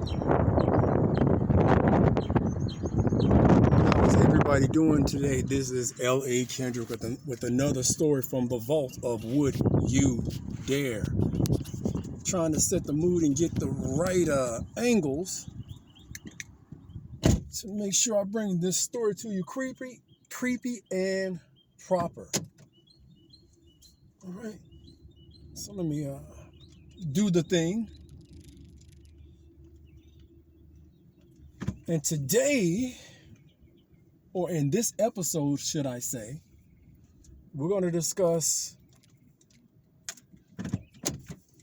How's everybody doing today? This is L.A.Kendrick with another story from the vault of Would You Dare. Trying to set the mood and get the right angles to make sure I bring this story to you creepy and proper. All right, so let me do the thing. And today, or in this episode, should I say, we're going to discuss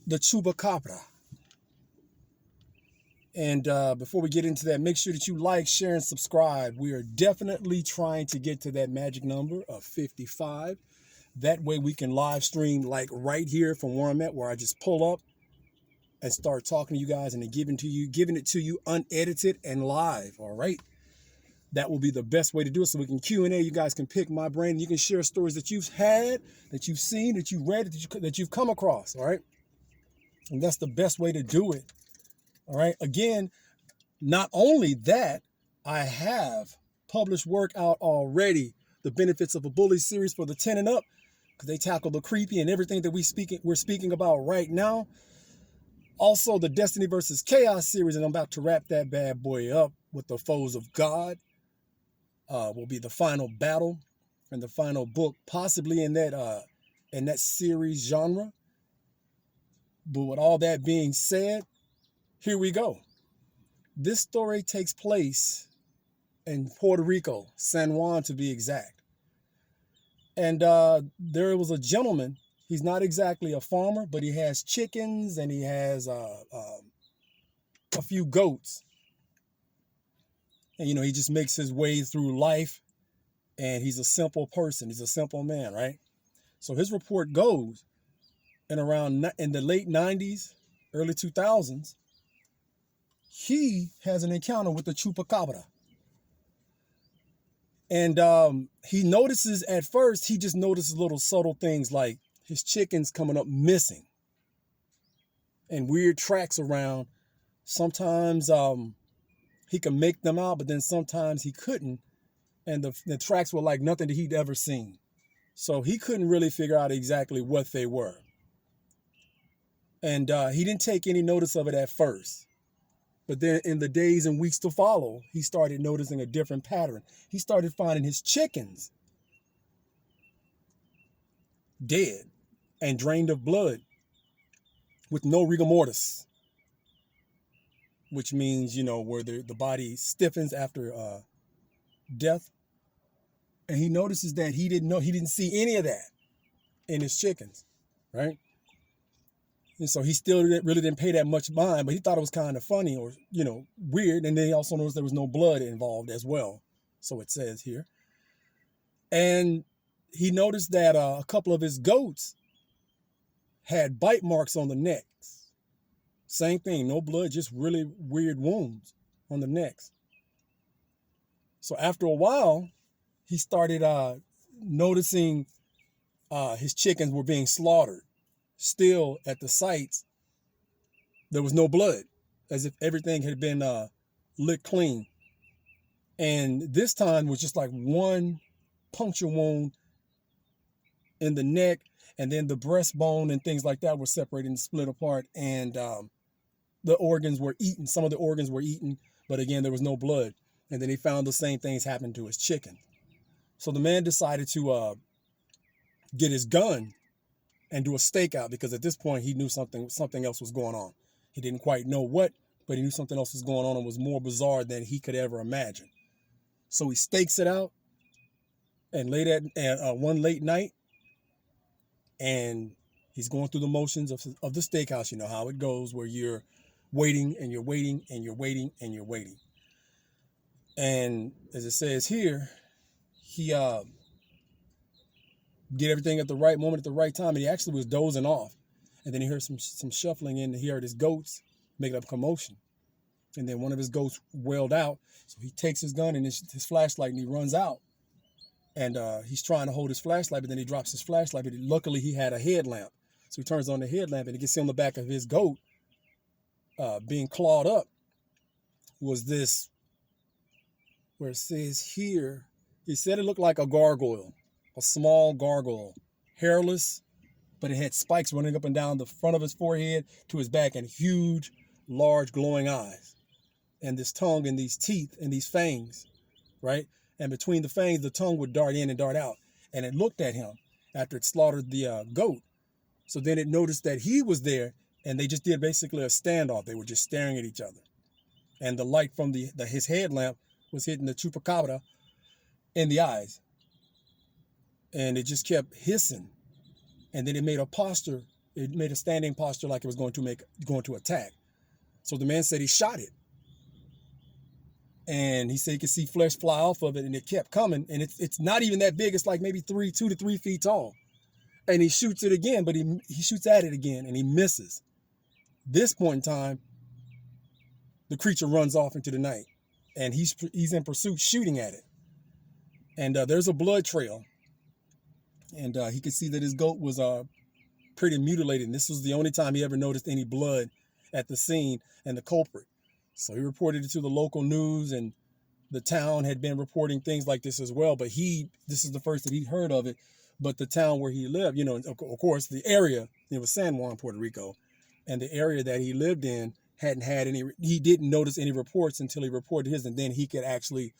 the Chupacabra. And before we get into that, make sure that you like, share, and subscribe. We are definitely trying to get to that magic number of 55. That way we can live stream like right here from where I'm at, where I just pull up and start talking to you guys and then giving it to you unedited and live. All right. That will be the best way to do it. So we can Q&A. You guys can pick my brain. You can share stories that you've had, that you've seen, that you've read, that you've come across. All right. And that's the best way to do it. All right. Again, not only that, I have published work out already. The Benefits of a Bully series for the 10 and up, because they tackle the creepy and everything that we're speaking about right now. Also, the Destiny versus Chaos series, and I'm about to wrap that bad boy up with the Foes of God. Will be the final battle and the final book, possibly in that series genre. But with all that being said, here we go. This story takes place in Puerto Rico, San Juan to be exact. And there was a gentleman. He's not exactly a farmer, but he has chickens and he has a few goats. And, he just makes his way through life. And he's a simple person. He's a simple man, right? So his report goes, in the late 90s, early 2000s, he has an encounter with the Chupacabra. And he notices at first, he just notices little subtle things like his chickens coming up missing and weird tracks around. Sometimes he could make them out, but then sometimes he couldn't. And the tracks were like nothing that he'd ever seen. So he couldn't really figure out exactly what they were. And he didn't take any notice of it at first. But then in the days and weeks to follow, he started noticing a different pattern. He started finding his chickens dead and drained of blood with no rigor mortis, which means, where the body stiffens after death. And he notices that he didn't see any of that in his chickens, right? And so he still really didn't pay that much mind, but he thought it was kind of funny or, weird. And then he also noticed there was no blood involved as well. So it says here. And he noticed that a couple of his goats had bite marks on the necks. Same thing, no blood, just really weird wounds on the necks. So after a while, he started noticing his chickens were being slaughtered. Still at the sites, there was no blood, as if everything had been licked clean. And this time was just like one puncture wound in the neck, and then the breastbone and things like that were separated and split apart, and the organs were eaten. Some of the organs were eaten, but again, there was no blood. And then he found the same things happened to his chicken. So the man decided to get his gun and do a stakeout, because at this point he knew something else was going on. He didn't quite know what, but he knew something else was going on and was more bizarre than he could ever imagine. So he stakes it out, and one late night, and he's going through the motions of the steakhouse. You know how it goes, where you're waiting and you're waiting and you're waiting and you're waiting. And as it says here, he did everything at the right moment, at the right time, and he actually was dozing off. And then he heard some shuffling in. He heard his goats making up a commotion. And then one of his goats wailed out. So he takes his gun and his flashlight, and he runs out. And he's trying to hold his flashlight, but then he drops his flashlight. But luckily, he had a headlamp. So he turns on the headlamp, and he can see on the back of his goat being clawed up. was this, where it says here, he said it looked like a gargoyle, a small gargoyle, hairless, but it had spikes running up and down the front of his forehead to his back and huge, large, glowing eyes. And this tongue and these teeth and these fangs, right? And between the fangs, the tongue would dart in and dart out. And it looked at him after it slaughtered the goat. So then it noticed that he was there, and they just did basically a standoff. They were just staring at each other. And the light from his headlamp was hitting the Chupacabra in the eyes. And it just kept hissing. And then it made a posture. It made a standing posture like it was going to attack. So the man said he shot it. And he said he could see flesh fly off of it, and it kept coming. And it's not even that big. It's like maybe 2 to 3 feet tall. And he shoots it again, but he shoots at it again, and he misses. This point in time, the creature runs off into the night, and he's in pursuit, shooting at it. And there's a blood trail, and he could see that his goat was pretty mutilated. And this was the only time he ever noticed any blood at the scene and the culprit. So he reported it to the local news, and the town had been reporting things like this as well. But this is the first that he'd heard of it. But the town where he lived, of course, the area, it was San Juan, Puerto Rico, and the area that he lived in he didn't notice any reports until he reported his, and then he could actually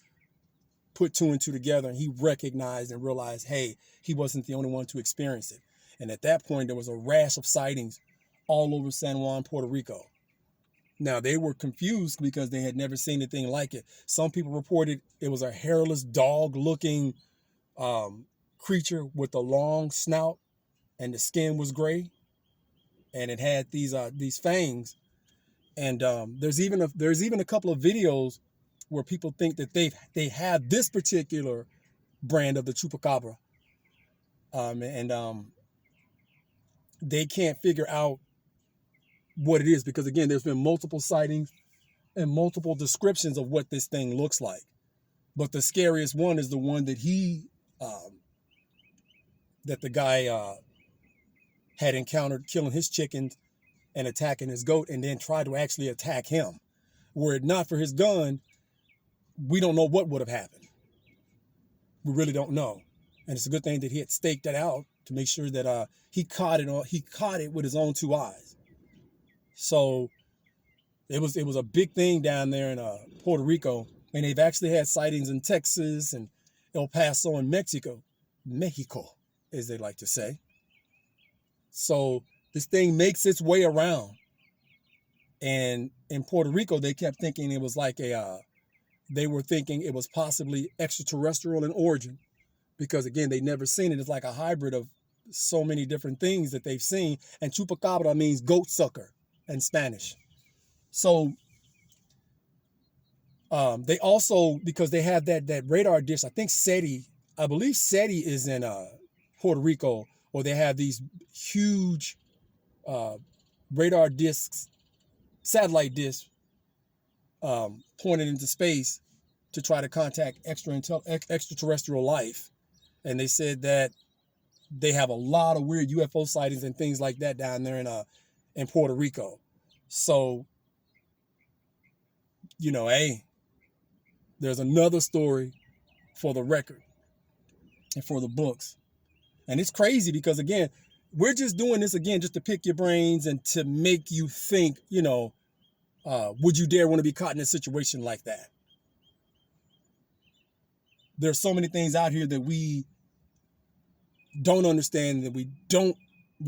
put 2 and 2 together, and he recognized and realized, hey, he wasn't the only one to experience it. And at that point, there was a rash of sightings all over San Juan, Puerto Rico. Now, they were confused because they had never seen anything like it. Some people reported it was a hairless dog-looking creature with a long snout, and the skin was gray, and it had these fangs. And there's even a couple of videos where people think that they have this particular brand of the Chupacabra, and they can't figure out what it is, because again, there's been multiple sightings and multiple descriptions of what this thing looks like. But the scariest one is the one that that the guy had encountered, killing his chickens and attacking his goat, and then tried to actually attack him. Were it not for his gun, we don't know what would have happened. We really don't know. And it's a good thing that he had staked that out to make sure that he caught it with his own 2 eyes. So it was a big thing down there in Puerto Rico, and they've actually had sightings in Texas and El Paso and Mexico, as they like to say. So this thing makes its way around. And in Puerto Rico, they kept thinking it was like they were thinking it was possibly extraterrestrial in origin, because again, they'd never seen it. It's like a hybrid of so many different things that they've seen. And Chupacabra means goat sucker in Spanish. So they also, because they have that radar dish, I believe SETI is in Puerto Rico, or they have these huge radar discs, satellite discs, pointed into space to try to contact extraterrestrial life. And they said that they have a lot of weird UFO sightings and things like that down there in Puerto Rico. So, hey, there's another story for the record and for the books. And it's crazy because, again, we're just doing this, again, just to pick your brains and to make you think, would you dare want to be caught in a situation like that? There's so many things out here that we don't understand, that we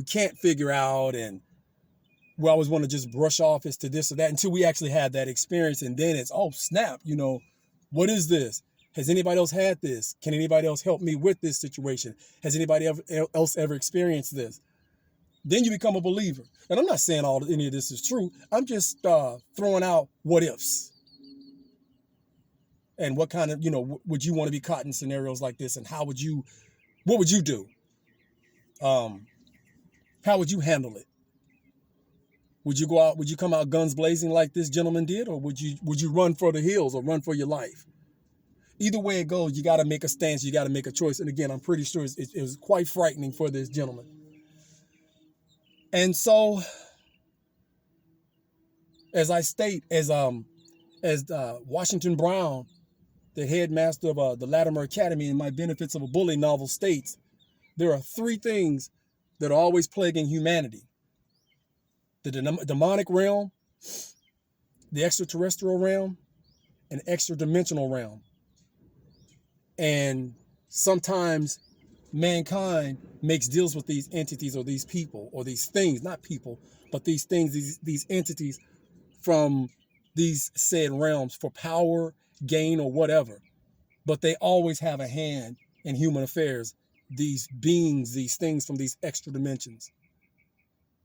can't figure out, and we always want to just brush off as to this or that until we actually have that experience. And then it's, oh, snap, what is this? Has anybody else had this? Can anybody else help me with this situation? Has anybody else ever experienced this? Then you become a believer. And I'm not saying any of this is true. I'm just throwing out what ifs. And what kind of, would you want to be caught in scenarios like this? And what would you do? How would you handle it? Would you come out guns blazing like this gentleman did? Or would you run for the hills or run for your life? Either way it goes, you got to make a stance. You got to make a choice. And again, I'm pretty sure it was quite frightening for this gentleman. And so, as As Washington Brown, the headmaster of the Latimer Academy in My Benefits of a Bully novel states, there are three things that are always plaguing humanity: the demonic realm, the extraterrestrial realm, and extra-dimensional realm. And sometimes mankind makes deals with these entities or these people or these things, not people, but these things, these entities from these said realms for power, gain, or whatever. But they always have a hand in human affairs, these beings, these things from these extra dimensions.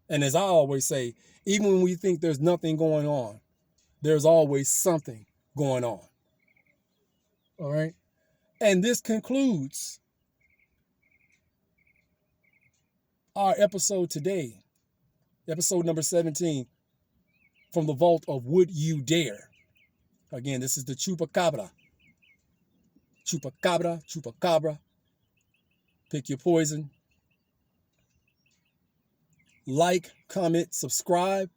And as I always say, even when we think there's nothing going on, there's always something going on. All right? And this concludes our episode today, episode number 17, from the vault of Would You Dare. Again, this is the Chupacabra. Chupacabra, Chupacabra. Pick your poison. Like, comment, subscribe.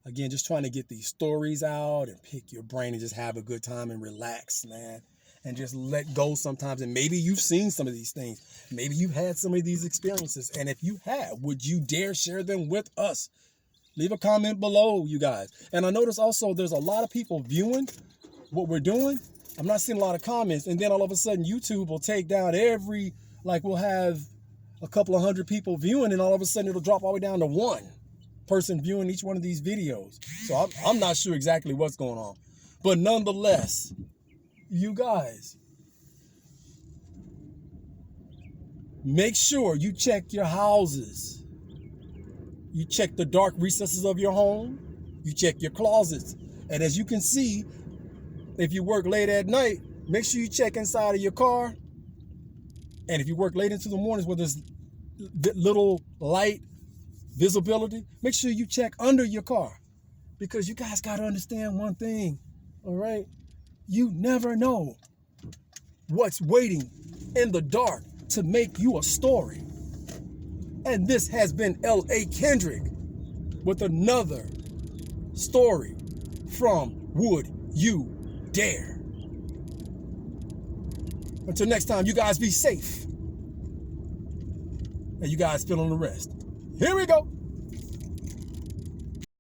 Again, just trying to get these stories out and pick your brain and just have a good time and relax, man. And just let go sometimes. And maybe you've seen some of these things. Maybe you've had some of these experiences. And if you have, would you dare share them with us? Leave a comment below, you guys. And I notice also there's a lot of people viewing what we're doing. I'm not seeing a lot of comments. And then all of a sudden YouTube will take down we'll have a couple of hundred people viewing, and all of a sudden it'll drop all the way down to one person viewing each one of these videos. So I'm not sure exactly what's going on. But nonetheless, you guys, make sure you check your houses. You check the dark recesses of your home. You check your closets. And as you can see, if you work late at night, make sure you check inside of your car. And if you work late into the mornings where there's little light visibility, make sure you check under your car. Because you guys got to understand one thing, all right? You never know what's waiting in the dark to make you a story. And this has been L.A.Kendrick with another story from Would You Dare. Until next time, you guys be safe. And you guys fill in the rest. Here we go.